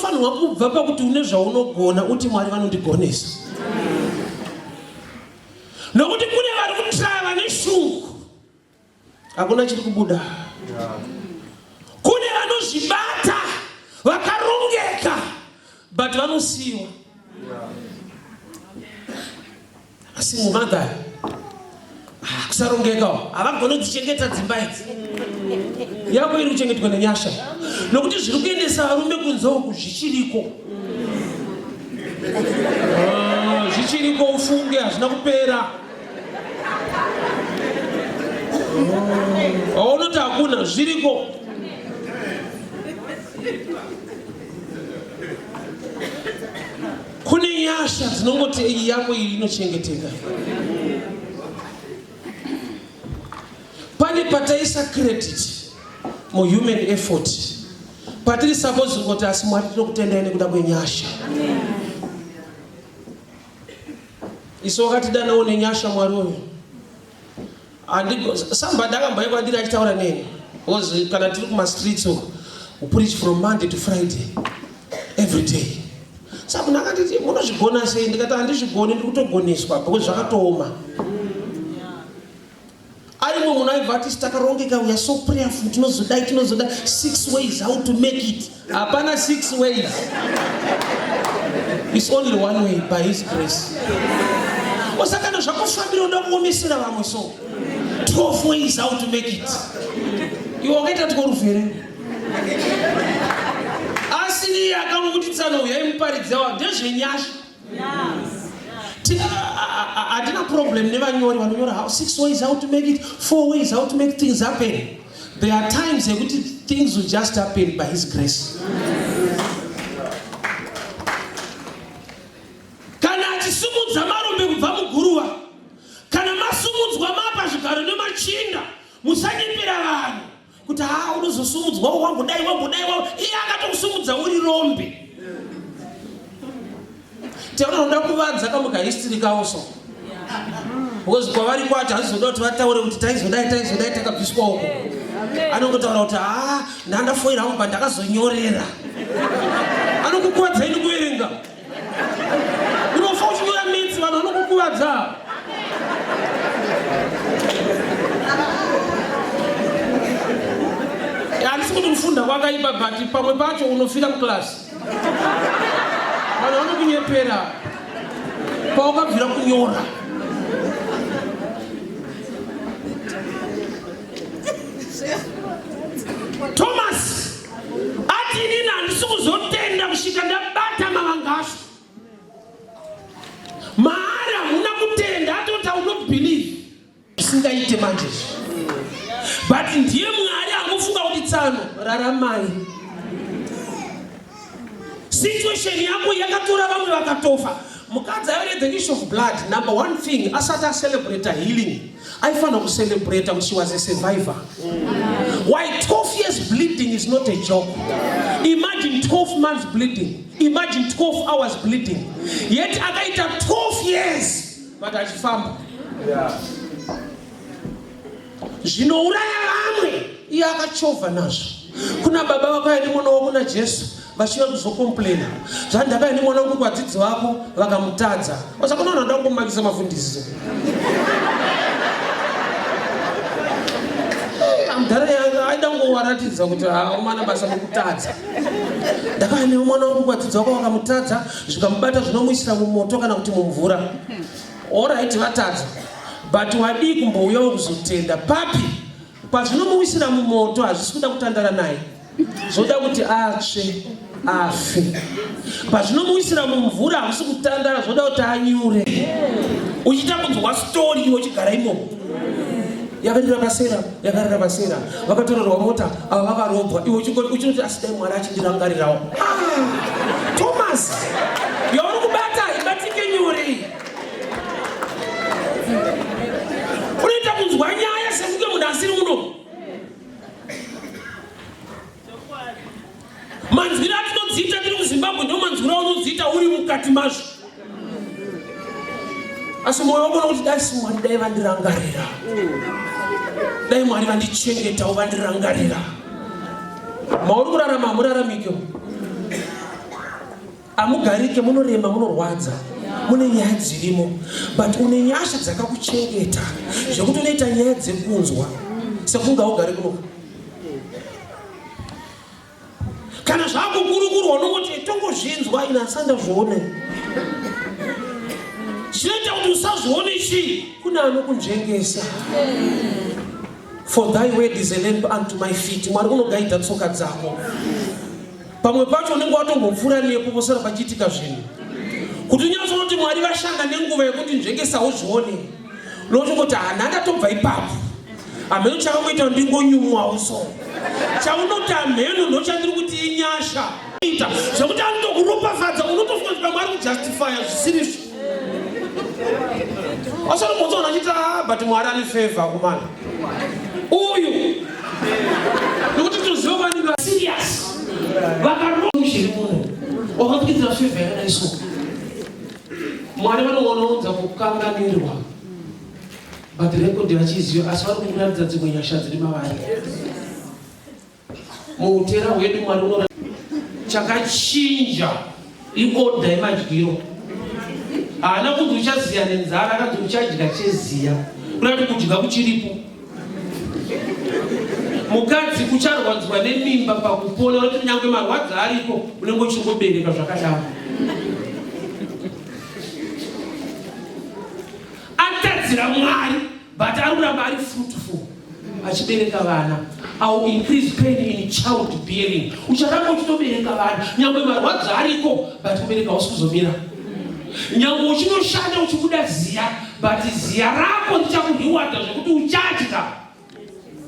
unofanirwa kubva pakuti une zvaunogona uti Mwari vanondigonesa. Nokuti kune vari kutraya vane shungu hakuna chiri kubuda. Kune vanozvibata vakarongeka but vanosiyiwa. Asi mumadhari kusarongeka havagoni kudzichengeta dzimba idzi. Yako iri kuchengetwa nenyasha. Nokuti zviri kuendesa varume kunze uku zvichiriko. Zvichiriko ufunge hazvina kupera. Unoti hakuna zviriko. Kune nyasha dzinongoti iyi yako iyi inochengeteka. Pane pataisa credit human effort. Patiri suppose ngoti asi Mwari tinokutendai nekuda kwenyasha. Iso wakatidanawo nenyasha Mwari uyu. Somebody akambai kwandiri achitaura neni. Because kana tiri kuma streets we preach from Monday to Friday every day. Saka nakati munozvigona sei? Ndikati handizvigoni, ndikutogoneswa because zvakatooma. Aimo munaivati takarongeka, we are so prayerful, tinozodai 6 ways how to make it. Hapana 6 ways. It's only one way, by His grace. Osakana zvakufambira unoda kuomesera vamwe so 12 ways how to make it. Iwe wakaita tikorufere. Asini akamukuti tsano uyai muparidza ndezvenyasha. Adina problem nevanyori vanonyora how 6 ways how to make it, 4 ways how to make things happen. There are times ekuti things will just happen by His grace. Kana achisumudza marombe kubva muguruva, kana masumudzwa mapa zvigaro nemachinda, musanyepera vanhu kuti unozosumudzwa wambodai iye akatokusumudza uri rombe. Tinoda kuvadza kamuka history kaoso. Because kwavari kwati hazizoda kuti vataure kuti taizodai takabviswa uko. Anongotaura kuti ndandafoira hangu pandakazonyorera. Anokukuwadza ini kuverenga. Unofa uchinyora midzi vanhu vanokukuwadza. Handisi kuti kufunda kwakaipa but pamwe pacho unofira muklasi. Vanhu vanokunyepera paukabvira kunyora. Thomas ati inini handisi kuzotenda kusvika ndabata mavangasho. Mahari hamuna kutenda, atoti haunot believe. Isingaite manje. But ndiye Mwari akufunga kuti tsano raramai. Situation yako yakatora vamwe vakatofa. Mukadzi airead the issue of blood. Number one thing, asati celebrate healing, aifanira to celebrate when she was a survivor. Why 12 years bleeding is not a joke. Imagine 12 months bleeding. Imagine 12 hours bleeding. Yet akaita 12 years but achifamba. Zvinouraya vamwe iye akachovha nazvo. Kuna baba vako aine mwana wako kuna Jesu vachiva kuzokomplaina zvandakaine mwana wangu kwadzidzi vako vakamutadza. Saka unoona ndoda kungomakisa mafundisi. Amudhara yanga aida kungowaratidza kuti umana basa mukutadza. Ndakaine mwana wangu kwadzidzi vako vakamutadza zvikamubata zvinomuisira mumoto kana kuti mumvura. Alright vatadza. But wadi kumbouyawo kuzotenda papi pazvinomuwisira mumoto hazvisi kuda kutandara naye. Zvoda kuti atsve afe. Pazvinomuwisira mumvura hazvisi kutandara, zvoda kuti anyure. Uchiita kunzwa story iwe uchigara imomo. Yakarira pasera vakatorerwa mota ava vakarobwa iwe uchinoti asi dai Mwari achindirangarirawo. Thomas yauri kubata ibatike nyore. Unoita kunzwa nyaya sekunge munhu asiri uno. Manzwira atinodziita tiri kuZimbabwe ndomanzwira unodziita uri mukati mazvo. Asi moyo wako unokuti dai Mwari dai vandirangarira. Dai Mwari vandichengetawo vandirangarira. Mauri kurarama hamuraramike. amugarike munorema munorwadza mune nyaya dzirimo but une nyasha dzakakuchengeta zvekuti unoita nyaya dzekunzwa sekunga ugare kuno kana zvako kurukuru unongoti tongozvinzwa ina asanda zvione zvinoita kuti usazvione chii kuna anokunjengesa. For thy word is a lamp unto my feet. Mwari unogaidha tsoka dzako. Pamwe pacho unenge watongopfuura nepo posara pachiitika zvinhu kuti unyatsona kuti Mwari vashanda nenguva yekuti njengesawo zvione unotongoti handakatobva ipapo ameno chakamboita ndingonyumwawo so chaunoti ameno ndochandiri kuti inyasha ita zvekuti anotokuropafadza unotofunga kuti Mwari kujustifya zvisirizvo asari mutsoona achita but Mwari ane favor kumana uyu nokuti toziva vanenge serious vakaromushiri muno wakapikidza favor yakadaiso Mwari vanoona kukanganirwa but record vachiziva asi vari kukuratidza dzimwe nyasha dziri mavari muutera hwedu. Mwari unoratidza chakachinja ioda yemadyiro haana kunzi uchaziya nenzara akanzi uchadya cheziya kurati kudya kuchiripo. Mukadzi kucharwadzwa nemimba pakupona kuti nyangwe marwadzi aripo unenge uchingobereka zvakadaro. Atadzira Mwari but ari kuramba ari fruitful achibereka vana. I will increase pain in childbearing. Ucharamba uchitobereka vana nyangwe marwadzi ariko but kubereka usikuzomira. Nyangwe uchinoshanda uchibuda ziya but ziya rako richakurewardza zvekuti uchadya.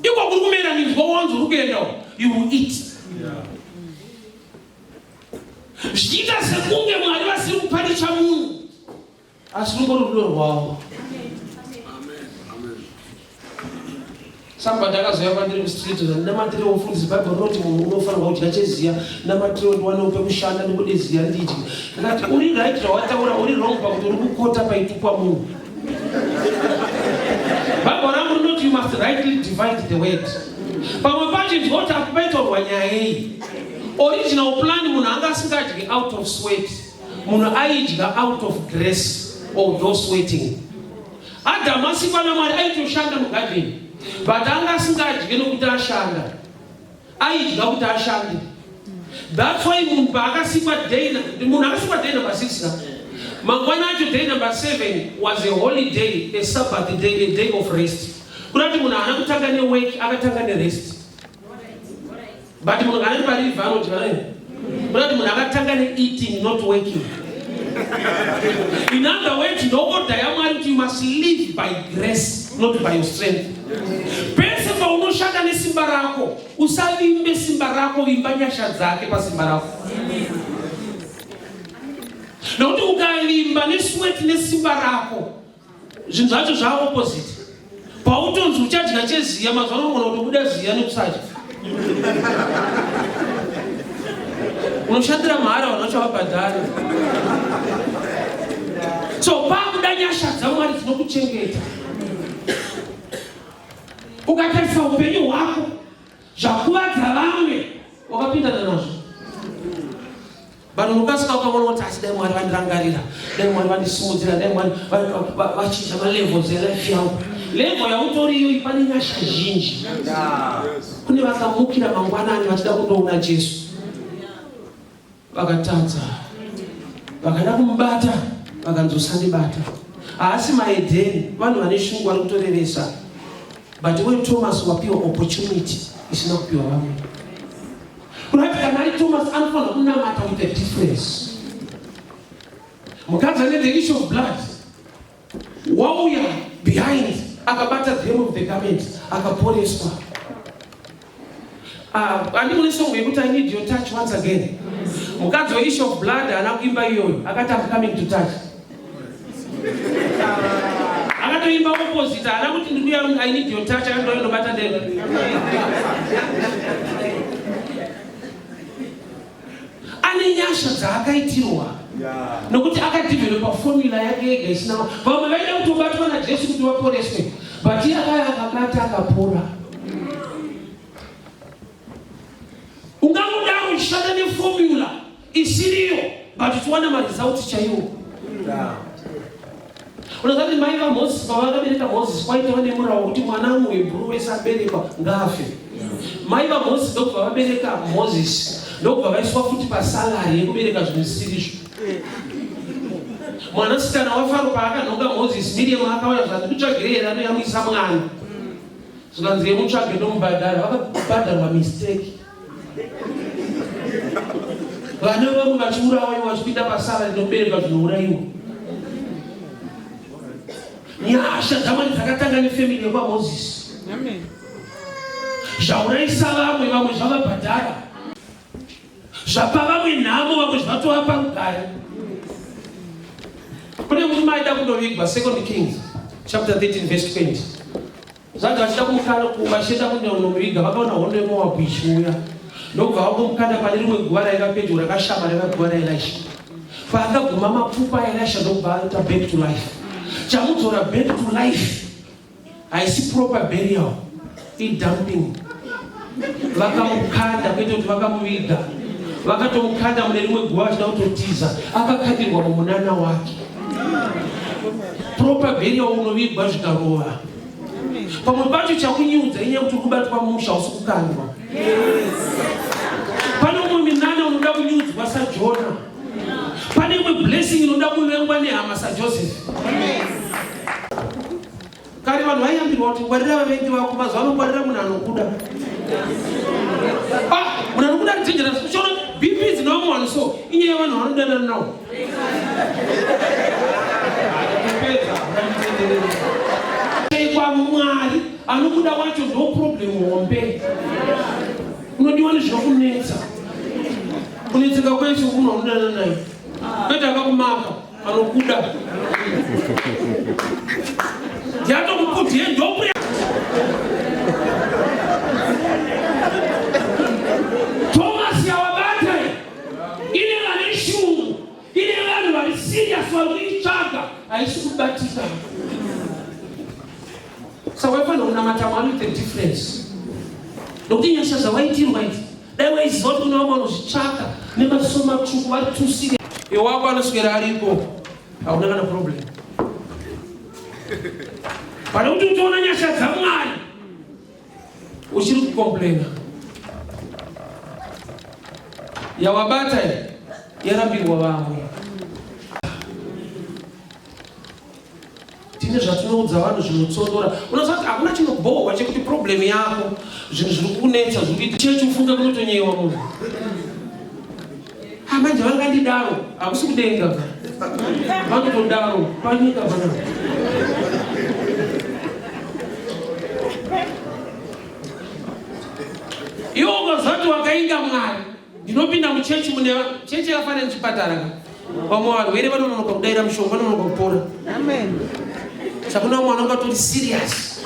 Iko kuri kumera minzwa wanzo urikuenda you will eat. Zvichiita sekunge Mwari vasiri kuparicha munhu asi rungori rudo rwavo. Somebody akazoya kwandiri kustreet namatire wofundisa Bible roti munhu unofanirwa kudya cheziya namatire ndiwanope kushanda nekude ziya ndidye. Ndakati uri right zvawataura uri wrong pakuti uri kukota paitukwa munhu. Bible rangu rinoti you must rightly divide the word. Pamwe pacho ndoti akupaitorwa nyaya iyi. Original plan munhu anga asingadyi out of sweat. Munhu aidya out of grace or no sweating. Adam asikwa naMwari aitoshanda mugarden. But anga asingadyi nokuti ashanda. Aidya kuti ashande. That's why munhu paakasikwa day number 6 mangwana acho day number 7 was a holiday, a Sabbath day, a day of rest. Kurati munhu haana kutanga nework akatanga nerest. But munhu anenge pari vanoti vanenge kurati munhu akatanga neeating not working. In other words, ndogoda yaMwari kuti you must live by grace not by your strength. Pese paunoshanda nesimba rako usavimbe simba rako, vimba nyasha dzake pasimba rako. Nokuti ukavimba nesweat nesimba rako zvinhu zvacho zvaopposite. Pautonzi uchadya cheziya mazuva anogona kutobuda ziya nekusadya. Unoshandira mahara vanochavabhadhara. So pakuda nyasha dzaMwari dzinokuchengeta. Ukatarisa upenyu hwako zvakuvadza vamwe wakapindana nazvo. Vanhu mukasika ukaona kuti asi dai Mwari vandirangarira, dai Mwari vandisimudzira, dai Mwari vachinja malevels elife yangu. Level yautoriyo pane nyasha zhinji. Kune vakamukira mangwanani vachida kundoona Jesu vakatadza, vakada kumubata vakanzi usandibata. Haasi maEdheni, vanhu vane shungu vari kutoreresa. But when Thomas wapiwa opportunity isina kupiwa vamwe. Kurati kana ari Thomas anofanira kunamata with a difference. Mukadzi ane the issue of blood wauya behind akabata the hem of the garment akaporeswa. Andikune song yekuti I need your touch once again. Mukadzi we issue of blood haana kuimba iyoyo akati I'm coming to touch. Akatoimba opposite haana kuti ndikuya I need your touch akandobata ndega. Ane nyasha dzaakaitirwa nokuti akadevelopa formula yake yega isina. Vamwe vaida kutobatwa naJesu kuti vaporeswe but iye akabata akapora. Ungangodaro uchishanda neformula isiriyo but tuwana marizauti chaiwo. Unazati maiva Moses pavakabereka Moses kwaitova nemurawo kuti mwana wemhuru wese aberekwa ngafe. Maiva Moses ndokubva vabereka Moses ndokubva vaiswa futi pasalari yekubereka zvinhu zvisiri. Mwanasikana waFaro paakanhonga Moses Miriam akauya zvati kutsvagirei anoyamwisa mwana. Zvikanzi mutsvage ndomubhadhara vakabhadharwa mistake. Vana vamwe vachiurayiwa vachipinda pasalari ndokubereka zvinourayiwa. Nyasha DzaMwari dzakatanga nefamily yakwaMozisi. Amen. Zvauraisa vamwe zvavabhadhara. Zvapa vamwe nhamo vamwe zvatovapa rugare. Kune murume aida kundovigwa 2 Kings chapter 13 verse 20. Zvanga vachida kumukanda vachienda kundomuviga vakaona hondo yeMoabhu ichiuya. Ndobva vakumukanda pane rimwe guva raiva pedyo rakashama raiva guva raElisha. Paakaguma mapfupa aElisha ndobva aita back to life. Chamudzora back to life. Haisi proper burial. Dumping. Vakamukanda kwete kuti vakamuviga. Vakatomukanda mune rimwe guva vachida kutotiza. Akakadirwa mumunana wake. Proper burial unovigwa zvikarova. Pamwe pacho chakunyudza inyaya kuti kubatwa musha usukukandwa. Pane umwe minana unoda kunyudzwa saJona. Pane imwe blessing inoda kuvengwa nehama saJoseph. Kare vanhu vaiyambirwa kuti ngwarira vavengi vako mazuva ano ngwarira munhu anokuda. Munhu anokuda dangerous. Uchiona BP dzinovamwana so inyaya vanhu vanodanana nawo. Kwa Mwari anokuda wacho ndo problem hombe. Unodiwa nezvinokunetsa. Kunetseka kwese munhu anodana naye. Kwete akakumaka anokuda. Ndiato kukuti ndopo. Thomas yawabata. Ile vane shungu. Ile vanhu vari serious varikuitsvaga haisi kubatika. So wewe unamata with the difference. Nokuti Nyasha zvawaitirwa idzi. Dai waiziva kuti unawo vanozvitsvaka nemasoma tsvuku vari too serious. Iwe wako anoswera aripo. Hauna kana problem. Pane kuti utoona Nyasha DzaMwari uchiri kukomplaina. Yawabata yarambirwa vamwe. Tine zvatinoudza vanhu zvinotsondora. Unozati hakuna chinobhohwa chekuti problem yako zvinhu zviri kunetsa zvekuti chechi ufunga kunotonyewa munhu. Manje vangandidaro hakusi kudenga. Vanotodaro panyika pana. Iwo ukazati wakainga Mwari ndinopinda muchechi mune chechi yakafanana nechipatara. Vamwe varwere vanonoka kudaira mushonga vanonoka kupora. Amen. Sakuna mwana ungatori serious.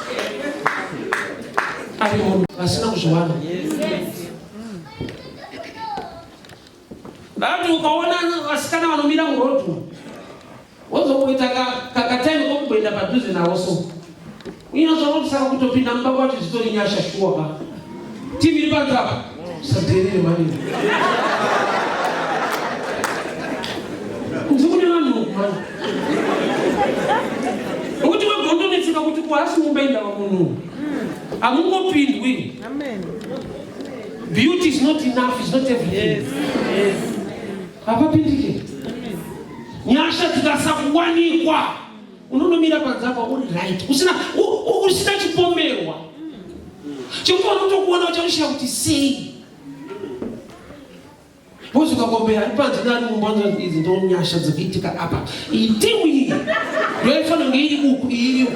Ari munhu vasina kuzviwana. Vantu ukaona vasikana vanomira murodhu. Wozokuita kakatime kokuenda padhuze nawo so. Unyazvaona saka kutopinda mumba kwacho zvitori Nyasha shuwa ba. Timu iri panzapa. Saderere mani. Uzukune vanhu mani. Ukuthi wegondo netsika ukuthi kwasi mumbaenda vamunhu. Amungopindwi. Amen. Beauty is not enough, it's not everything. Yes. Apapindike. Amen. Nyasha dzikasakuwanikwa. Unonomira panzapa uri right. Usina chipomerwa. Chikuwa unotokuona uchaishira kuti sei. Bozo kakombera panze nari mumbonzo izi ndo Nyasha dzikuitika apa. Itimu iyi. Ndoifana ngeiri kuku iri.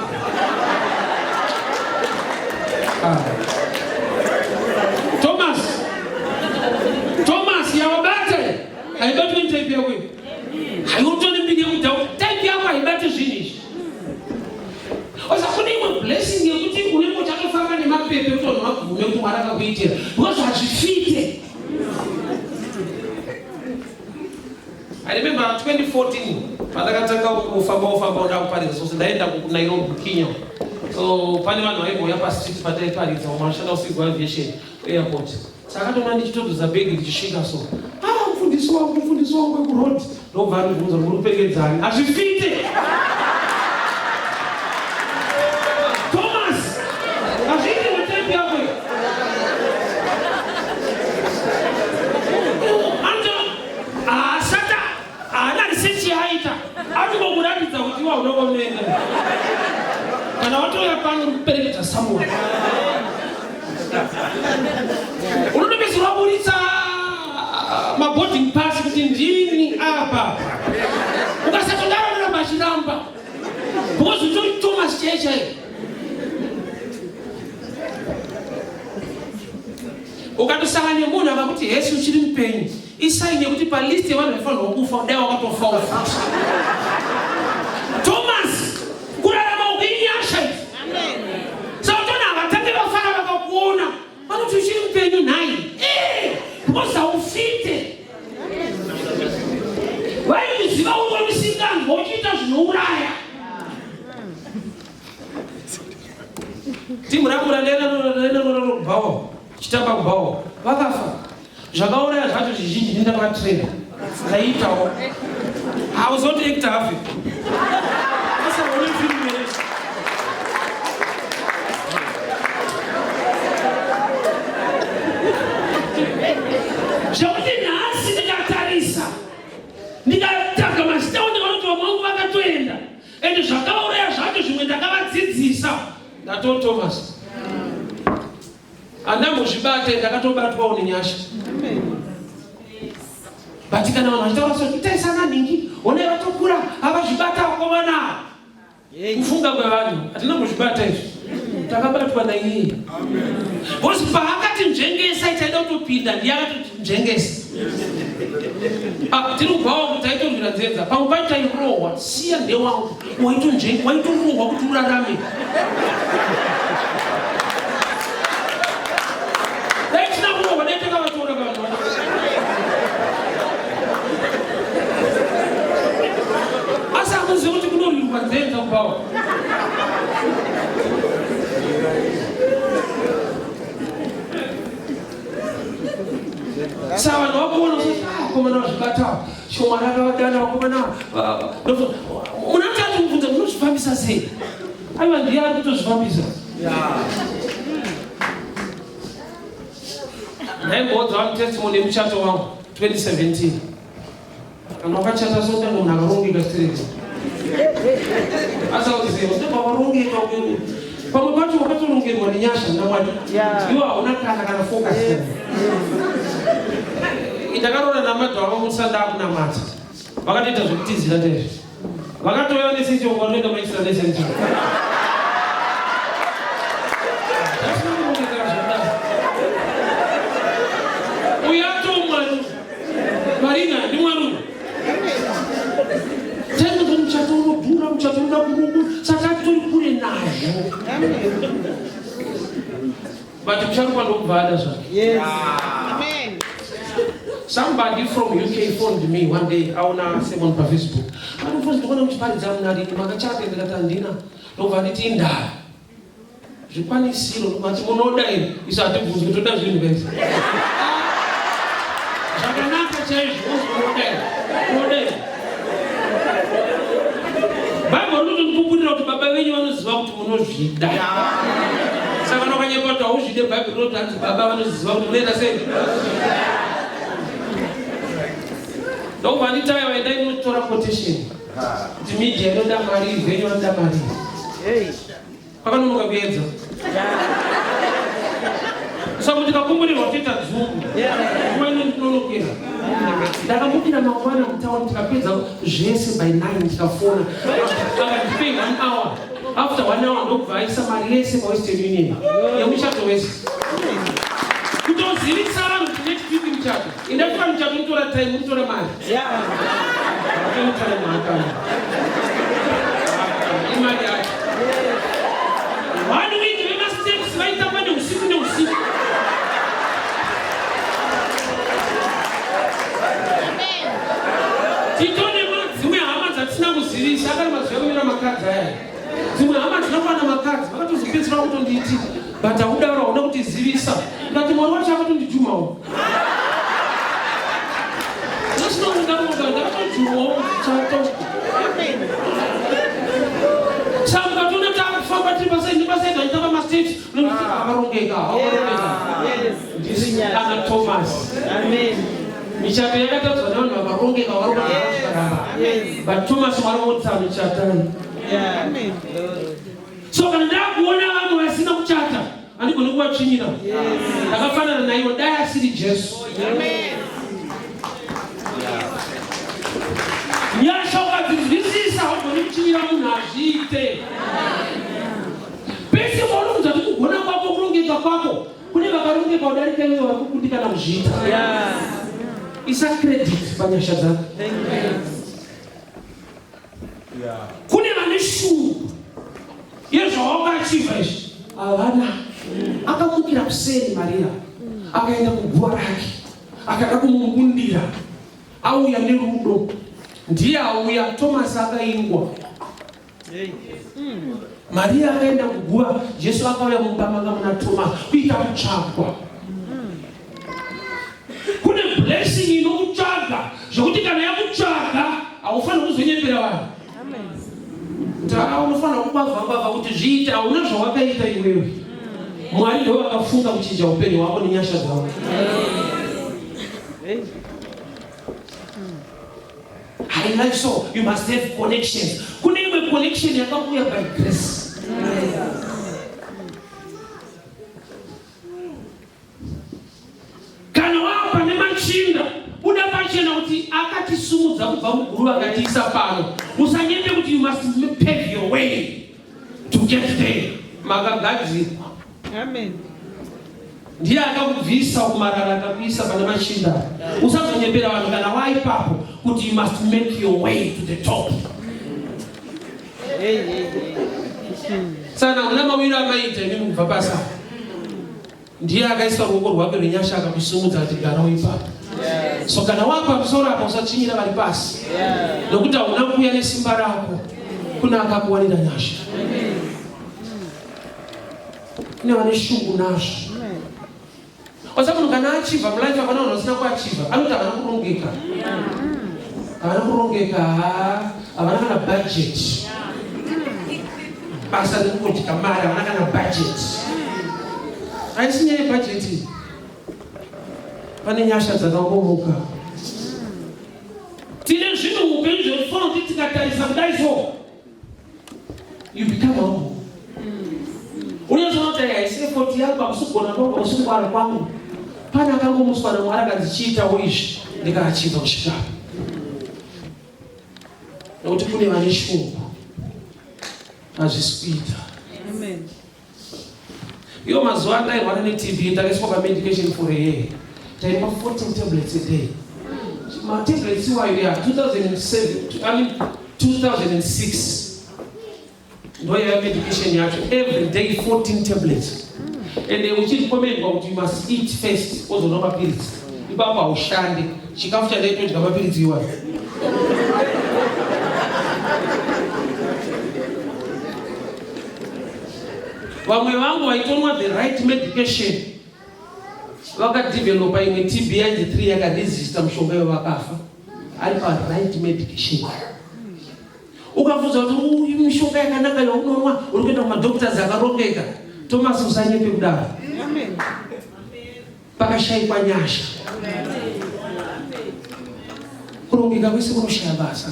Thomas yawabate. Haibati nitaipi yakwe. Hayotoni mbidi ya mtao. Taipi yakwa haibati zhinishi. Osa kune imwe blessing yekuti unemo chatofanga nemapepe utono magume kumaraka kuitira. Because hachifite. I remember 2014, pandakatanga kufamba ndakuparidza so ndaenda ku Nairobi Kenya. So pane vanhu vaiboya pastreet pataiparidza mumashanda usiku aviation airport. Saka tona ndichitodzoza bhegi richisvika so. mufundisi wangu wekurodi ndobva anibvunza muripengedzani azvifite Thomas azviti mutembi yako sata haana research yaita atinokuratidza kuti iwa unokomenga kana watoya pano kuperekedza Samuel unotopedzisira kuburitsa maboarding pass kuti ndini apa ukasatodaro noramba achiramba because utori Thomas checha ukatosangana nemunhu akakuti Yesu uchiri mupenyu isaine kuti palist yevanhu vaifanirwa kufa dai wakatofa ufa Thomas kurarama ukinyasha saka tona avatange vafana vakakuona vanoti uchiri mupenyu nhai because haufite vaiziva unomisingano uchiita zvinouraya timu rakura ndeenorobhawa chitamba kubhawa vakafa zvakauraya zvacho zvizhinji ndindakavatrena ndaiitawo hauzotoekta hafi zvakuti nhasi ndikatarisa ndikataga mazita ndikaoti vamangu vakatoenda ende zvakauraya zvacho zvimwe ndakavadzidzisa ndatoo Thomas andambozvibate ndakatobatwawo nenyasha but kana vanhu vachitaura soitaisana ningi onai vatokura havazvibata vakomana kufunga kwevanhu hatinambozvibata izvi takabatwa naiye because paakati njengesa itaida kutopinda ndiyakatoti njengesa tinobvawa kuti taitonzvira nzenza pamwe pacho tairohwa siya ndewangu waitorohwa kuti urarame daitina kurohwa daitakavatona kavanhu asi hamuzivi kuti kunorirwa nzenza kubvawa saka vanhu vakuona kuti vakomana vazvibatawo shomwana akavadana vakomana munatati mubvunza munozvifambisa sei aiva ndiye ari kutozvifambisa ndaimboudza vanhu testimony yemuchato wangu 2017 kana wakachata sondange munhu akarongeka straight asauziva ndobvavarongeka pamwe pacho wakatorongerwa nenyasha namwari iwo hauna kana focus ndakarora namadho avo musanda akunamata vakatoita zvekutizira ndezvi vakatoya nesechongo vanoenda maisira nesencho uyato mwari marina ndi mwarume tainoto muchato unodhura muchato unoda kurungu saka tori kure nazvo but mucharupa ndokubva ada zvake somebody from UK phoned me one day aona Simon pa Facebook anofunza ndikona muchiparidza munari makachate ndikati andina ndobva nditi indaya zvikwanisiro ndobati munoda ine isu hatibvunzwi toda zvinhu vese zvakanaka chaizvo unoda ine Bible rinotondipupurira kuti baba venyu vanoziva kuti munozvida saka nokanyekwa kuti hauzvide Bible rinoti hanzi baba vanoziva kuti munoenda sei ndobva nditaya waenda inotora quotation kuti media inoda mari venyu vanoda mari pakanonoka kuedza saka kuti kakumburirwa kutoita dzungu nguva ino ndinonokera ndakambopinda mangwana mutauni tikapedza zvese by 9 tikafona akandipei 1 hour after 1 hour ndobva aisa mari yese paWestern Union yemuchato wese kutozivisa vanhu kuti nechipiki muchato indakuva muchato mutora time mutora mari imari yacho 1 week vemasteps vaitamba neusiku neusiku titone dzimwe hama dzatisina kuzivisa akari mazuva kumira makadzi aya dzimwe hama dzinowana makadzi vakatozopedzera kutonditi but hakudaura hauna kutizivisa ngati mwari wacho akatondijumawo But Thomas so kana ndakuona vanhu vasina kuchata andikoni kuvachinyira ndakafanana naivo dai asiri Jesu. Nyasha ukadzizwisisa ugoni kuchinyira munhu azviite pese paunoudza kuti kugona kwako kurongeka kwako kune vakarongeka kudarika iwe vari kukundikana kuzviita. Isa credit panyasha dzako. Kune vane shungu yezvawakachiva izvi havana. Akamukira kuseri Maria akaenda kuguva rake akada kumungundira auya nerudo. Ndiye auya Thomas akaingwa. Maria akaenda kuguva Jesu akauya mupamanga muna Thomas kuita kutsvagwa. Kune blessing inokutsvaga zvokuti kana yakutsvaga haufaniri kuzonyepera vanhu. Unofanira kubvambavha kuti zviite hauna zvawakaita iwewe. Mwari ndiwo akafunga kuchinja upenyu hwako nenyasha dzavo. I like so you must have connection. Kune imwe connection yakauya by grace. Kana wapa nemachinda uda pachena kuti akatisumudza kubva muguru akatiisa pano. Usanyembe kuti you must pave your way to get there. Makagadzirwa. Amen. Ndiye akakubvisa kumarara akakuisa pane machinda. Usazonyembera vanhu kana waipapo kuti you must make your way to the top. Sana una mawira amaita imi kubva pasa. Ndiye akaisa ruoko rwake rwenyasha akakusumudza kuti gara waipapo. So kana wapa kusora hapo usachinyira vari pasi. Nokuti hauna kuuya nesimba rako. Kuna akakuwanira nyasha. Kune vane shungu nazvo. Osa munhu kana achiva mulife apana vanhu vasina kuachiva anoti havana kurongeka. Havana kurongeka, havana kana budget. Basa rekukudya mari havana kana budget. Haisi nyaya yebudget iyi. Pane nyasha dzakakomoka. Tine zvinhu muupenyu zvinofana kuti tikatarisa kudai so you become humble. Unozoona kuti haisi effort yangu pakusugona kwangu kusungwara kwangu. Pana akangomuswa naMwari akadzichiitawo izvi ndikaachiva kusvika. Nokuti kune vane shungu hazvisi kuita. Iwo mazuva andairwara neTB ndakaiswa pamedication for a year. Taipa 14 tablets a day. My tablets were 2006. No medication yacho every day 14 tablets. And they will recommend what you must eat first also no pills. Ibaba ushande chikafu cha leto chikaba pills iwa. Vamwe vangu vaitonwa the right medication. Vakadevelopa imwe TB yange 3 yakaresista mushonga wakafa. Ari pa right medication. Ukafunza kuti mishonga yakanaka yaunonwa uri kuenda kumadhoktors akarongeka. Thomas usanyepe kudaro. Amen. Pakashayikwa nyasha. Kurongeka kwese kunoshaya basa.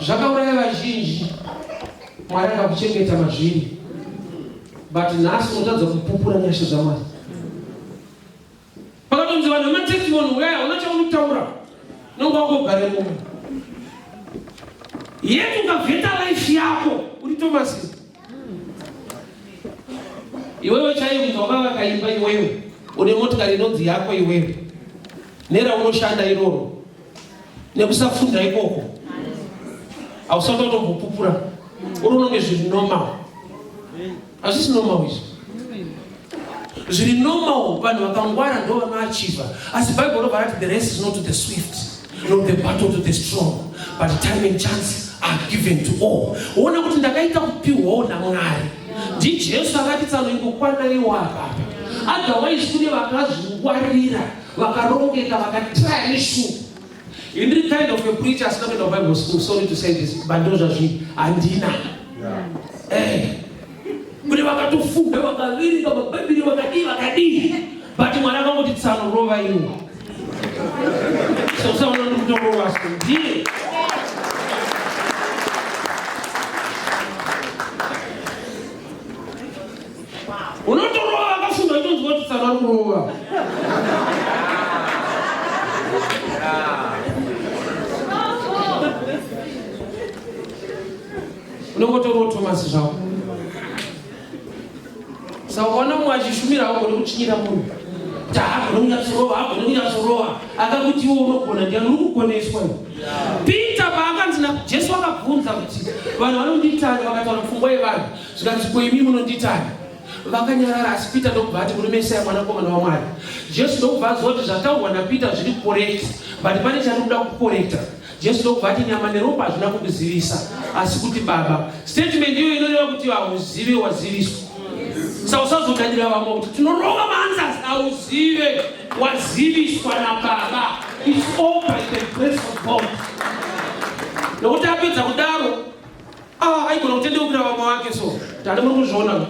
Zvakauraya vazhinji. Mwari akakuchengeta mazviri. But nhasi unotadza kupupura nyasha dzaMwari. Pakatonzi vanhu vematestimony uyaya unachakutaura. Nonga wakogare munhu. Yetu ukavheta life yako uri Thomas. Iwewe chaiye munhu wakavakaimba iwewe. Une motikari inonzi yako iwewe. Nera unoshanda iroro. Nekusafunda ikoko. Hausatotombopupura. Uri unonge zviri normal. Hazvisi normal izvi. Zviri normal vanhu vakangwara ndo vanoachiva. Asi Bible robva rati the race is not to the swift, not the battle to the strong, but time and chance are given to all. Uona kuti ndakaita kupiwawo naMwari. NdiJesu akati tsanongo kwana iwo apa. otherwise kune vakazvingwarira vakarongeka vakatraya neshuku. In this kind of a preacher studying the Bible school, sorry to say this, but those are andina. Kune vakatofunga vakaviringa mabhaibheri vakadi but mwana vangu titsanurova inu. So someone mutombo wasko ndiye. Unotorova vakafunga tonzwa titsanurova. Unongotoro Thomas zvako. Sawana mwachishumira wako nekuchinyira munhu. Takunyatsorowa akakuti iwe unogona ndiani ukukoneswa. Peter paakanzi Jesu akabvunza kuti vanhu vanonditani vakataura pfungwa yevanhu zvikanzi ko imi munonditani. Vakanyarara asi Peter ndokubva ati muri Mesiya mwanakomana waMwari. Jesu ndokubva aziva kuti zvataurwa naPeter zviri correct but pane chanoda kukorekta. Jesu ndokubva ati nyama neropa hazvina kukuzivisa asi kuti Baba. Statement iyo inoreva kuti hauzive waziviswa. Saka usazodadira vamwe kuti tinoronga maanswers auzive waziviswa naBaba. It's all by the grace of God. Nokuti apedza kudaro aigona kutendeukira vamwe vake so tani muri kuzviona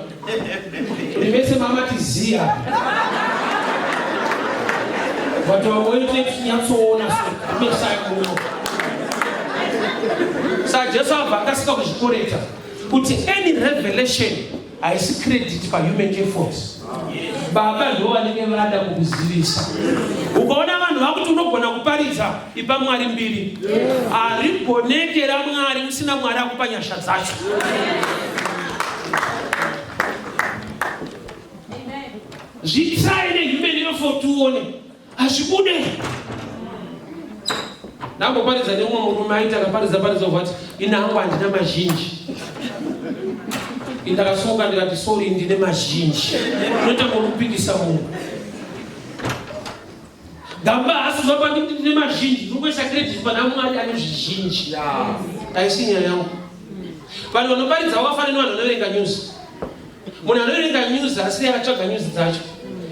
kuti vese mamatiziya vatu vamwe tinyatsoona mesaimuno. Saka Jesu abva akasika kuzvikoreta kuti any revelation haisi credit pahuman efforts. Baba ndo vanenge vada kukuzivisa. Ukaona vanhu vakuti unogona kuparidza ipa Mwari mbiri arigonekera Mwari usina Mwari akupa nyasha dzacho. Zvitrai nehuman effort tuone hazvibude. Namboparidza nemumwe murume aita akaparidza kuti ina hangu handina mazhinji. Ndakasunga ndikati sorry ndine mazhinji. Unotanga kupindisa munhu. Gamba hasi zvapa ndine mazhinji. Ndingoisa credit pana Mwari ane zvizhinji. Haisi nyaya yangu. Vanhu vanoparidza vafanira vanhu vanoverenga news. Munhu anoverenga news asi akatsvaga news dzacho.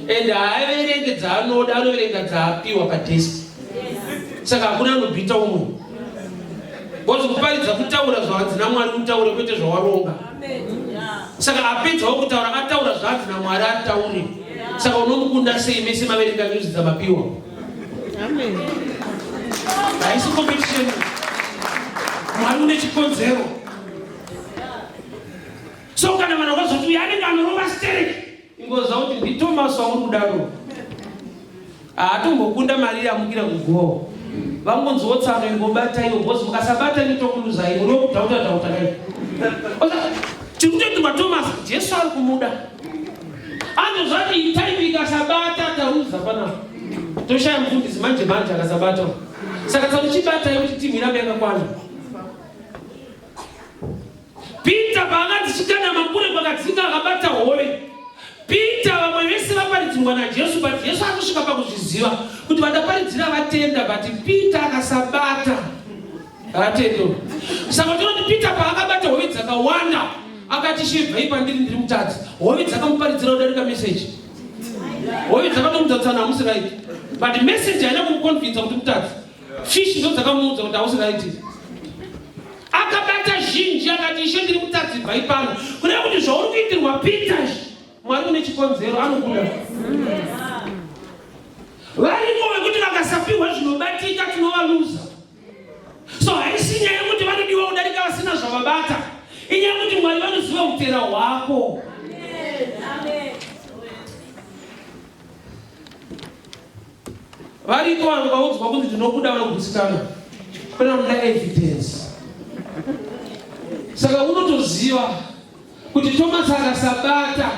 And haaverenge dzaanoda anoverenga dzaapiwa padesk. Saka hakuna anobvita umwe. Bozi kuparidza kutaura zvavanzi naMwari kutaure kwete zvawaronga. Saka apedzawo kutaura ataura zvavanzi naMwari ataure. Saka unomukunda sei mese maverenga news dzamapiwa. Amen. Haisi competition. Mwari une chikonzero. So kana vanhu vakazoti uyu anenge anorova stereki ingoziva kuti ndiThomas wamuri kudaro. Hatombokunda mari yamukira kugowa. Vangonzwo tsano ingobata iyo bosi mukasabata nitokuluza iyo nokudhauta dai. Tikuti Thomas Jesu ari kumuda. Andozvati time ikasabata tauza pana. Toshaya mufundisi manje akasabata. Saka tsamuchibata kuti timu irambe yakakwana. Peter paakati chikana makure kwakadzinga akabata hove. Peter vamwe vese vaparidzirwa naJesu but Jesu akusvika pakuzviziva kuti vadaparidzira vatenda but Peter akasabata atendo. Saka tinoti Peter paakabata hove dzakawanda akati shibvai pandiri ndiri mutadzi. Hove dzakamuparidzira kudarika message. Hove dzakatomudzatsana hamusikaiti but message haina kumuconvince kuti mutadzi. Fish ndo dzakamuudza kuti hausikaiti. Akabata zhinji akati ishe ndiri mutadzi bvai pano. Kureva kuti zvauri kuitirwa Peter Mwari une chikonzero anokuda. Variko vekuti vakasapirwa zvinobatika tinovaluza. So haisi nyaya yekuti vanodiwa kudarika vasina zvavabata. Inyaya yekuti Mwari vanoziva utera hwako. Variko vanhu vakaudzwa kuti ndinokuda vanogutsikana. Kuna muda evidence. Saka unotoziva kuti Thomas akasabata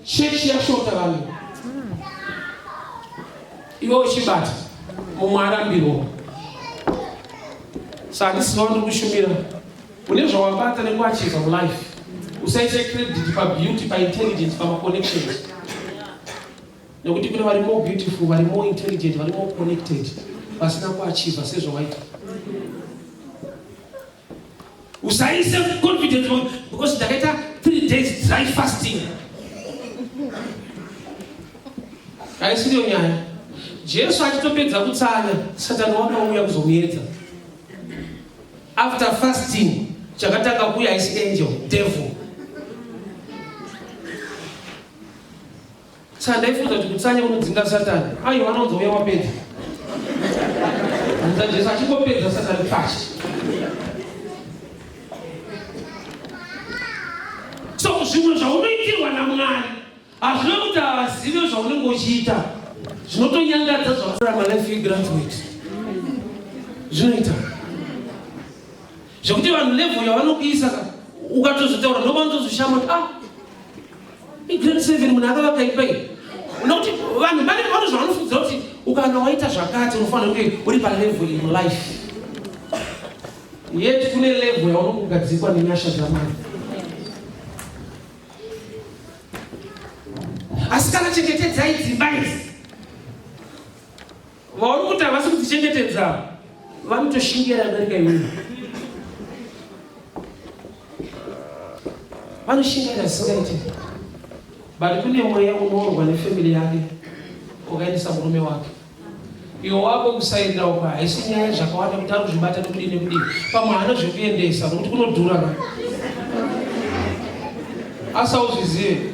chechi yashota vanhu. Iwe uchibata mumwarambiro. Saka ndisiva ndikushumira. Une zvawabata nekuachiva mulife. Usaise credit pa beauty, pa intelligence, pa connections. Nekuti kune vari more beautiful, vari more intelligent, vari more connected. Vasina kuachiva sezvawaita. Usaise confidence because ndakaita 3 days dry fasting. Haisiriyo nyaya. Jesu achitopedza kutsanya, Satani wakauya kuzomuedza. After fasting, chakatanga kuuya haisi angel, devil. Saka ndaifunza kuti kutsanya kunodzinga Satani. Aiwa anozouya wapedza. Anza Jesu achingopedza Satani pashi. So zvimwe zvaunoitirwa naMwari hazvina kuti havazive zvaunenge uchiita. Zvinotonyangadza zvakurama life graduate. Zvinoita. Zvekuti vanhu level yavanokuisa ukatozotaura ndovanozozvishama kuti grade 7 munhu akavakaipai. Nokuti vanhu vane vanhu zvavanofungidzira kuti ukana waita zvakati unofanira kunge uri palevel in life. Yet kune level yaunogadzikwa nenyasha dzaMwari. Asi kana chengetedzai dzimba idzi, vauri kuti havasi kudzichengetedza, vanotoshingira darika iyoyo. Vanoshingira zvisingaiti. But kune mweya unoorwa nefamily yake, ukaendesa murume wake. Iwo wako kusaenda uko haisi nyaya zvakawanda kuti ari kuzvibata nekudini nekudini. Pamwe haana zvekuendesa nokuti kunodhura na. Asa uzvizive.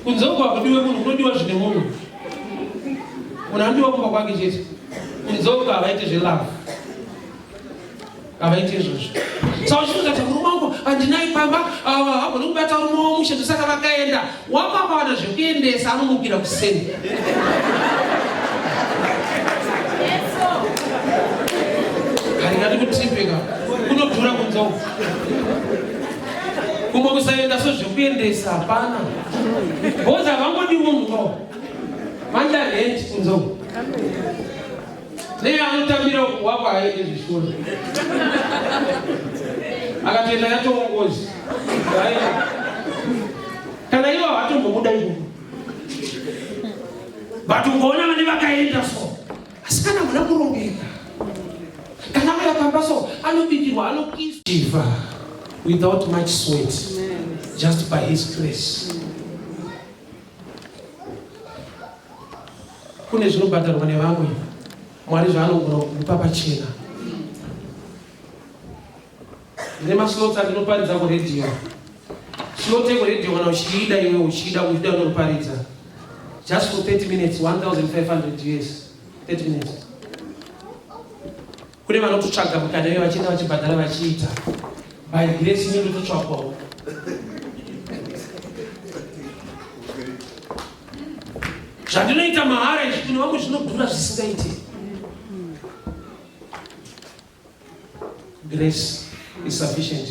Kunze uko hakudiwe munhu kunodiwa zvine munhu. Munhu anodiwa kumba kwake chete. Kunze uko havaiti zvelove. Havaiti izvozvo. Saka uchifudza kuti murume wangu handinai pamba, hagoni kubata murume wamushe saka vakaenda. Wakawana zvekuendesa anomukira kuseni. Haringati kutipika. Kunodhura kunze uko. Kumba kusaenda so zvekuendesa hapana. Boza havangodi munhu no. Manja rent kunze uko. Nei anotambira wako haidi zvishuru. Akatoenda yatoongozi. Kana iwo hatombobuda ikoko. But ungoona vane vakaenda so. Asi kana muna kurongeka. Kana vakapamba so anobikirwa anokiswa without much sweat. Just by his grace. Kune zvinobhadharwa nevamwe. Mwari zvaanogona kukupa pachena. Ndine maslota ndinoparidza kuredhiyo. Slot yekuredhiyo kana uchiida iwe uchida unoparidza. Just for 30 minutes, 1,500 years. 30 minutes. Kune vanototsvaga mukana iwe vachienda vachibhadhara vachiita. By grace ine ndototsvakwawo. Zvandinoita mahara izvi kune vamwe zvinodhura zvisingaiti. Grace is sufficient.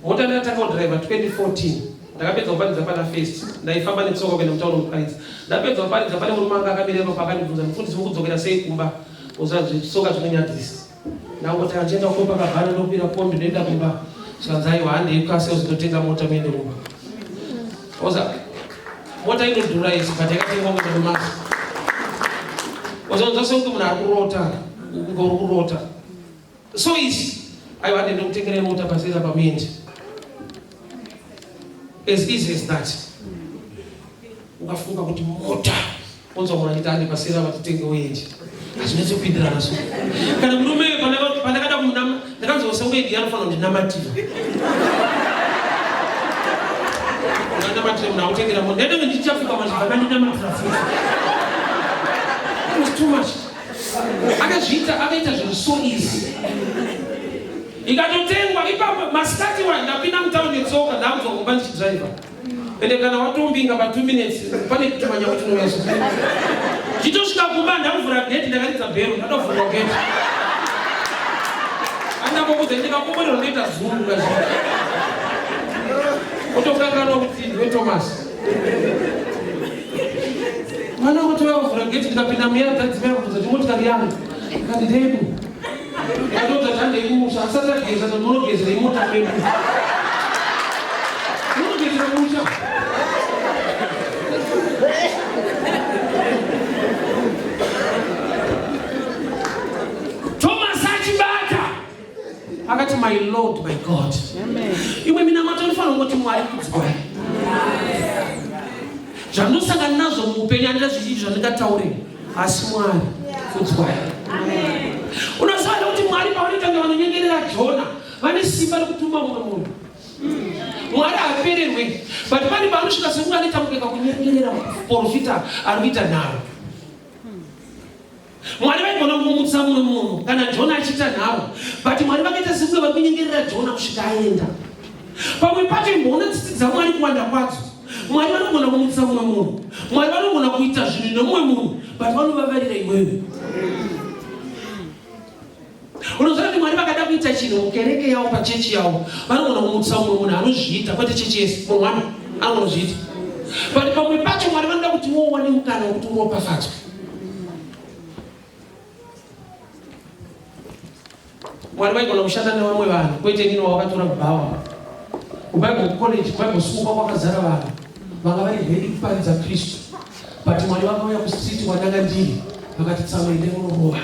Mota ndatanga kudrive 2014. Ndakapedza kuparidza pana first. Ndaifamba netsoka kuenda mutauni Muparinga. Ndapedza kuparidza pane murume anga akamirira pakandibvunza mufundisi wokudzokera sei kumba. Uzanzi tsoka zvinonyadzisa. Ndangoti achienda kupa kabhana ndopira kombi ndoenda kumba. Svanzai wande ikase uzotenga mota muende kumba. Oza mota inodhura isi but yakatengwa mota nomasi. Uzanzi sekunge munhu ari kurota. Kurota. So easy. I want to take a motor passes up a mint. As easy as that. Ukafunga kuti mota. Onzo mwanitani passes up to take away. Asinezi kupindira naso. Kana murume panakada munama, ndakanzo sewe ndi anofana ndi namativa. Namativa mnautengera mota. Ndenge ndichafika machibana ndi namativa. It was too much. Akaita zviro so easy. Ikatotengwa ipapo masikati ndapinda mutauni netsoka ndamuzongomba ndichidriver. Ende kana watombinga pa 2 minutes pane kutumanya kuti unoweso. Chitosvika kumba ndamuvhura gate ndakaridza bhero ndadovhura gate. Andambokudza ndikakomborero ndoita zungu kazvi. Otokanganwa kuti ndiwe Thomas. Mwana kuti wavhura gate ndikapinda muya dzadzimai kubvunza kuti motikari yangu. Kati ndedu. Ndakatoda tandeimusha asatageza munogezera imota kwedu. Munogezera musha. Thomas achibata. Akati my Lord, my God. Amen. Iwe mina matonifana ngoti Mwari kudzwa. Zvamunosangana nazvo muupenyu handina zvizhinji zvandingataurira, asi Mwari kudzwai. Unoziva kuti Mwari pavanotanga vanonyengerera Jona vane simba rekutuma mumwe munhu. Mwari haapererwi, but pane paanosvika semunhu anoita mukeka kunyengerera muprofita ari kuita nharo. Mwari vaigona kumumutsa mumwe munhu kana Jona achiita nharo, but Mwari vakaita sekunge vari kunyengerera Jona kusvika aenda. Pamwe pacho imboona tsitsi dzaMwari kuwanda kwadzo. Mwari vanogona kumutsa mumwe munhu, Mwari vanogona kuita zvinhu nemumwe munhu, but vanovavarira iwewe. Unoziva kuti Mwari vakada kuita chinhu mukereke yavo pachechi yavo, vanogona kumutsa mumwe munhu anozviita, kwete chechi yese, munhu wano anogona kuzviita. But pamwe pacho Mwari vanoda kuti uwane mukana wekuti uropafadzwe. Mwari vaigona kushanda nevamwe vanhu, kwete nini wakatora bhawa. Kubible college, Bible school kwakazara vanhu vanga vari ready kuparidza Kristu. But Mwari vakauya kustreet kwandanga ndiri, vakati tsamwende munorova.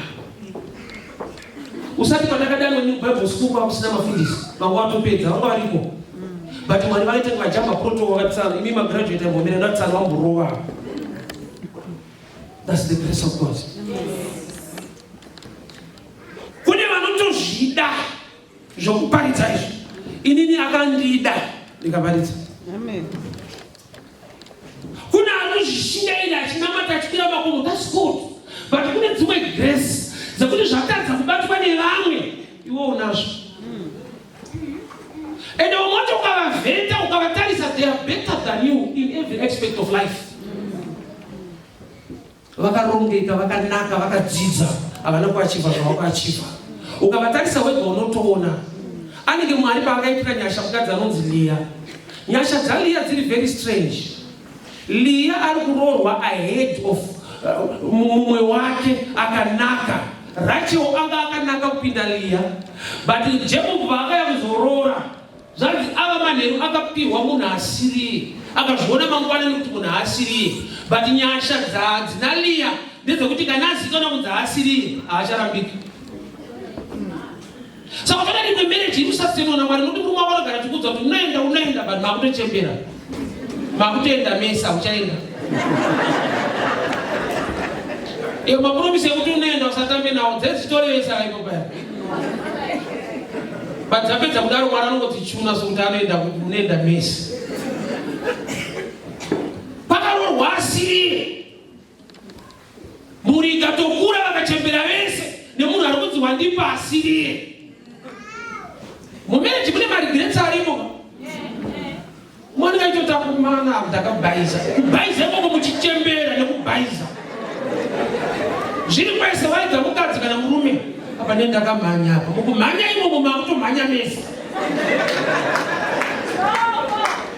Usati pandakadanwa Bible school kwakusina mafundisi, vanga vatopedza, vanga varipo. But Mwari vakaita vajamba protocol vakatitsana, imi magraduate ambomira ndatsana vamborova. That's the grace of God. Kune vanotozvida zvokuparidza izvi. Inini akandida ndikaparidza. Amen. Kuna anozvishingaira achinamata achikira makomo, that's good. But kune dzimwe grace dzekuti zvakatadza kubatwa nevamwe iwo unazvo. And umoti ukavavheta ukavatarisa, they are better than you in every aspect of life. Vakarongeka, vakanaka, vakadzidza, havana kuachiva zvavakuachiva. Ukavatarisa wega unotoona. Anenge Mwari paakaitira Nyasha mukadzi anonzi Leah. Nyasha dzaLeah dziri very strange. Leah ari kuroorwa ahead of mumwe wake akanaka. Rachel anga akanaka kupinda Leah. But Jacob paakaya kuzoroora, zvanzi ava manheru akapihwa munhu asiriye. Akazviona mangwana nekuti munhu asiriye. But Nyasha dzina Leah ndedzekuti kana azikanwa kunzi asiriye haacharambiki. Saka kana rimwe marriage irusastenwa naMwari nokuti murume wako agara tikudza kuti unoenda but makutochembera. Makutoenda mesa uchaenda. Iyo mapromise ekuti unoenda usatambe nawo dzechitorevesa ipo paya. But dzapedza kudaro Mwari anongodzichuna sokuti anoenda kuti unoenda mesa. Pakaroorwa asiriye. Mhuri ikatokura vakachembera vese nemunhu ari kunzi wandipa asiriye. Mumarriage mune maregrets arimo. Mwari vaitota kumana ndakabhaiza. Kubhaiza ikoko muchichembera nekubhaiza. Zviri kwese vaidza mukadzi kana murume. Apa nendakamhanya apa. Mukumhanya imomo makutomhanya mese.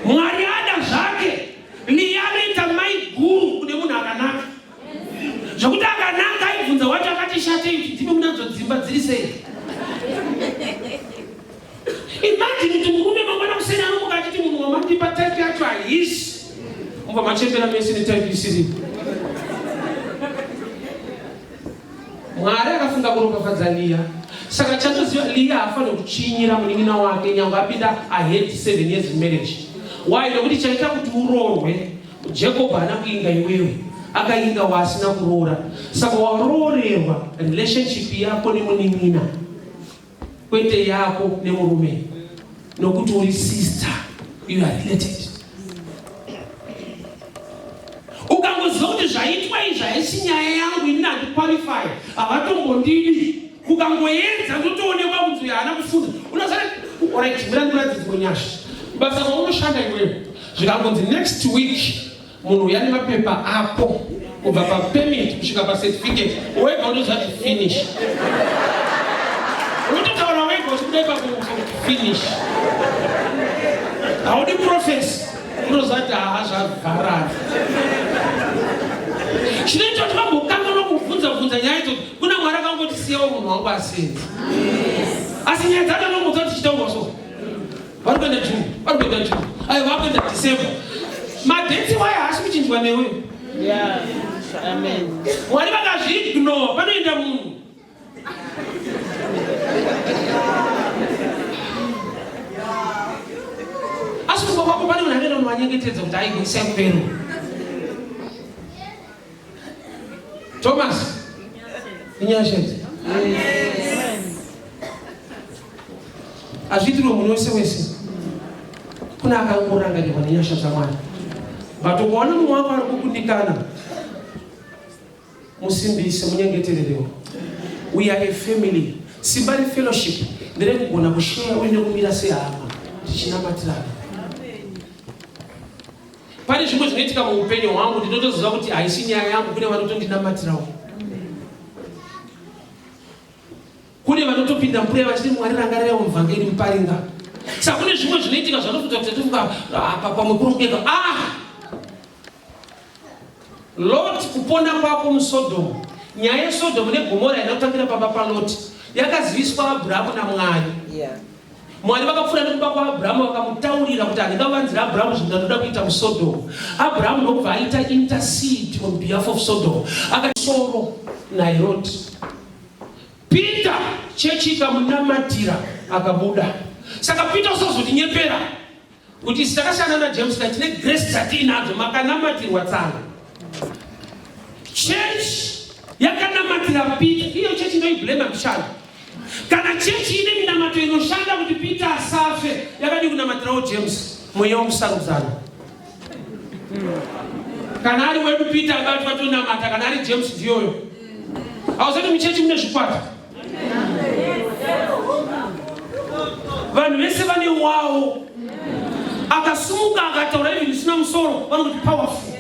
Mwari ada zvake. Leah anoita mai guru kune munhu akanaka. Zvokuti akanaka aibvunza wacho akati shate kuti dzimwe munadzo dzimba dziri sei. Imagine kuti murume mangwana kuseni anomuka achiti munhu wamandipa type yacho haisi. Umva machembera mese netype isiri. Mwari akafunga kuropafadza Leah. Saka chatoziva Leah haafanira kuchinyira munin'ina wake nyangwe apinda ahead 7 years in marriage. Why? Nekuti chaita kuti uroorwe, Jacob haana kuinga iwewe, akainga wasina kuroora. Saka waroorerwa relationship yako nemunin'ina, kwete yako nemurume. Nokuti uri sister, you are related. Ukangoziva kuti zvaitwa izvi haisi nyaya yangu, ini handiqualify, havatombondidi. Ukangoenza ndotoonekwa kunzi uyu haana kufunda. Unoziva alright, murandiratidze Nyasha. Basa paunoshanda iwewe, zvikangonzi next week munhu uya nemapepa ako kubva papermit kusvika pacertificate, wega unoziva kuti finish. Unototaura wega uchikuda ipapo finish. Haudi process, unoziva kuti haha zvavharara. Chinoita kuti vambokanganwa kuvhunza nyaya idzodzo, kuna Mwari akangotisiyawo munhu wangu asenzi. Asi nyaya dzacho anombodza kuti chitaurwa so. Vari kuenda June, ayo vakuenda December. Madheti wayo haasi kuchinjwa newe. Yeah. Amen. Mwari vakazviignore, panoenda munhu. Asi kubva kwako pane munhu anoenda munhu wanyengetedza kuti aigoisa kupero. Thomas. Nyasha. Azvitiro munhu wese kuna akangorangarirwa nenyasha dzaMwari. But ukaona munhu wako ari kukundikana, musimbise, munyengetererewo. We are a family. Simbari fellowship ndere kugona kushare uende kumira sehama tichinamatira. Pane zvimwe zvinoitika muupenyu hwangu ndinotoziva kuti haisi nyaya yangu, kune vanotondinamatirawo. Kune vanotopinda mpureya vachiti Mwari rangarira muvhangeri Muparinga. Saka kune zvimwe zvinoitika zvanofuta kuti tofunga pamwe kurongeka. Lot kupona kwako muSodhomu. Nyaya yeSodhomu neGomora inotangira pamba paLoti yakaziviswa Abhuramu naMwari. Mwari vakapfuura nekuba kwaAbhuramu vakamutaurira kuti handingavanzira Abhuramu zvindanoda kuita muSodhomu. Abhuramu ndokubva aita intercede on behalf of Sodom. Akasoro naHerodhi. Peter chechi ikamunamatira akabuda. Saka Peter usazotinyepera kuti sitakasiyana naJames tine grace dzatinadzo makanamatirwa tsanga. Church yakanamatira Peter, iyo church inoiblema mishana. Kana church ine minamato inoshanda kuti Peter asafe, yakadi kunamatirawo James mweya wokusarudzana. Kana ari wedu Peter abatwa tonamata, kana ari James ndiyoyo. Hauzati muchechi mune zvikwata. Vanhu vese vane wawo. Akasumuka akataura izvi zvisina musoro, vanoti powerful.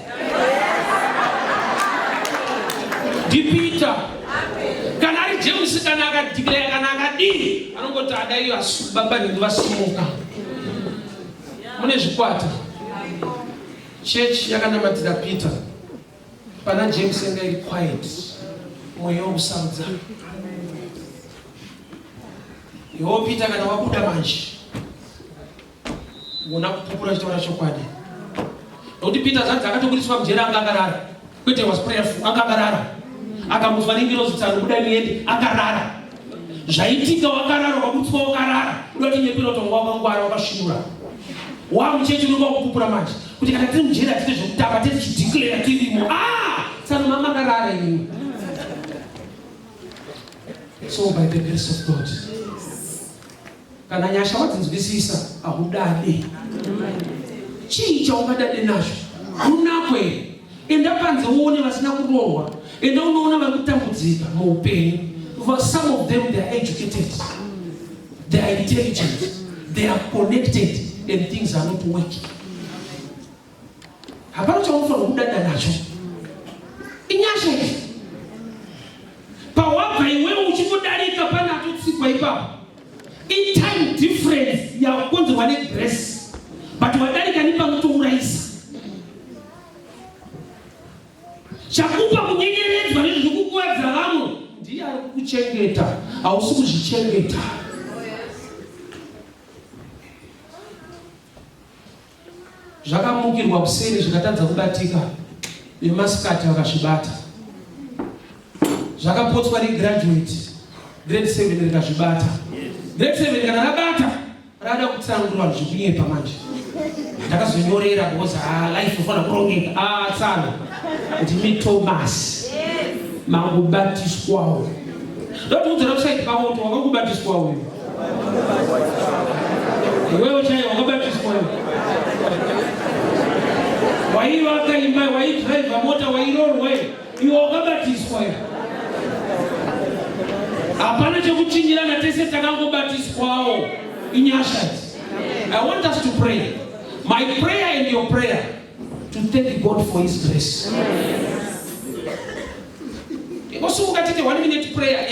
Peter. Kana ari James kana akadeclare kana akadii, anongoti adaiyo baba ndio vasimuka. Mune zvikwata. Church yakanamatira Peter. Pana James anga iri quiet. Mweya wokusarudza. Iwo Peter kana wabuda manje. Muna kupupura chitaura chokwadi. Nokuti Peter zanzi akatokuriswa mujera anga akarara. Kwete was prayerful anga akarara. Akamuzwa ningiro zitano kuda niende akarara. Zvaitika wakarara wakutswa wakarara. Ndoti nyepiro tongo wakangwara wakashura. Wa muchechi unoba kupupura manje. Kuti kana tiri mujera tite zvokutamba tete chideclare tirimo. Sano mama akarara ini. So by the grace of God. Kana Nyasha watsinzwisisa ahudade. Chii chaungadade nazvo? Unakwe. Enda panze uone vasina kurohwa. Enda unoona vari kutambudzika muupenyu. For some of them they are educated. They are intelligent. They are connected and things are not working. Hapana chaunofana kudada nacho. Inyasha. Pawabva iwewe uchingodarika pana atotsikwa ipapo. In time difference yakonzerwa negrace, but wadarika nepanotourayisa. Chakupa kunyengeredzwa nezvikukuwadza vamwe ndiye ari kukuchengeta, hausi kuzvichengeta. Zvakamukirwa kuseri zvikatadza kubatika, vemasikati vakazvibata. Zvakapotswa negraduate grade 7 rikazvibata. Grade 7 kana rabata rada kutsangurwa zvikunyepa manje. Ndakazonyorera because life ufana kurongeka. Tsana kuti mi Thomas mangubatiswawo. Ndokuti udzera kusite kawoto wakakubatiswawo. Iwewe chai wakabatiswawo. Waiwakaimba, waidrive mota, wairorwe, iwe wakabatiswawo. Hapana chekuchinyirana tese takangobatiswawo. Nyasha. I want us to pray. My prayer and your prayer to thank God for His grace. Also, we got 1 minute prayer.